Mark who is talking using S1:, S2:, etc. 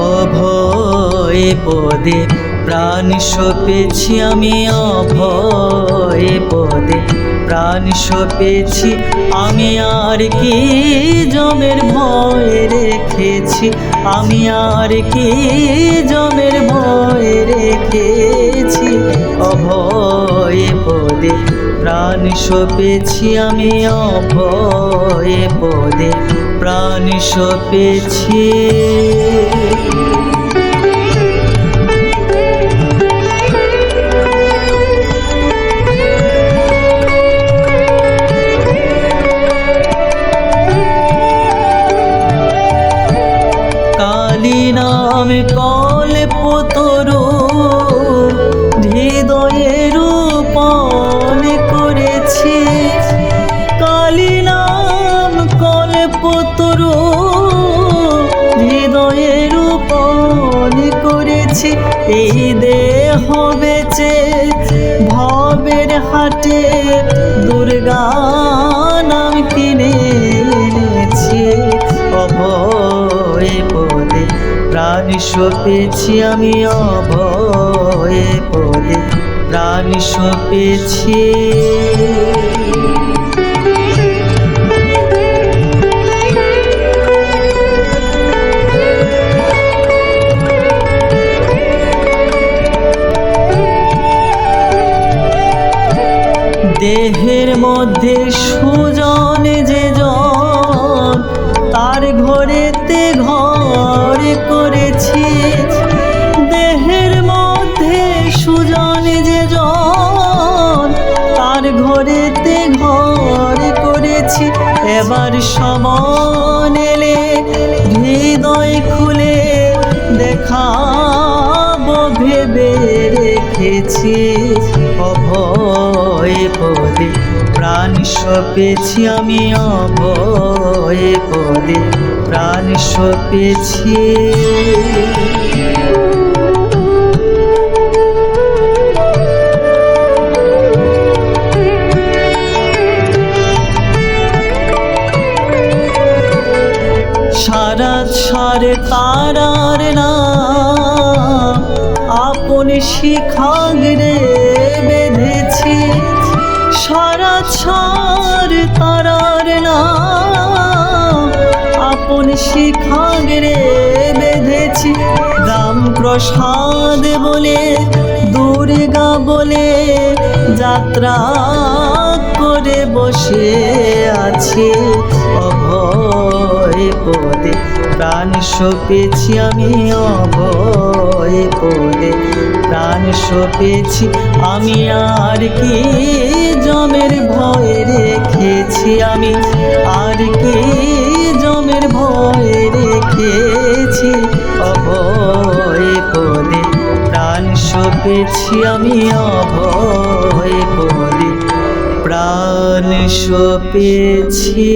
S1: অভয়ে পদে প্রাণ সপেছি আমি, অভয়ে পদে প্রাণ সপেছি আমি। আর কি জমের ভয় রেখেছি আমি, আর কি জমের ভয় রেখেছি। অভয়ে পদে প্রাণ সপেছি আমি, অভয়ে পদে প্রাণ সপেছি। কালী নাম কল্পতরু হৃদয়ে রূপণ করেছি। কালী নাম কল্পতরু হৃদয়ে রূপণ করেছি। এই দেহ বেচে ভবের হাটে দুর্গা নাম কিনে এনেছি। অভয়ে পদে প্রাণ সপেছি আমি, অভয়ে পদে প্রাণ সপেছি। দেহের মধ্যে সুজন যে জন, তার ঘরেতে ঘর করেছি। দেহের মধ্যে সুজন যে জন, তার ঘরেতে ঘর করেছি। এবার সমন এলে হৃদয় খুলে দেখাবো ভেবে রেখেছি। অভয়ে পদে প্রাণ সপেছি আমি, অভয়ে পদে প্রাণ সপেছি। সারাত সারে তারার নাম আপন শিখাগ্রে বেঁধেছি। সারাত সার তারার নাম আপন শিখাগ্রে বেঁধেছি। রামপ্রসাদ বলে দুর্গা বলে যাত্রা করে বসে আছি। অভয়ে পদে প্রাণ সপেছি আমি, অভয়ে পদে প্রাণ সপেছি আমি। আর কি জমের ভয় রেখেছি আমি, আর কি জমের ভয় রেখেছি। অভয়ে পদে প্রাণ সপেছি আমি, অভয়ে পদে প্রাণ সপেছি।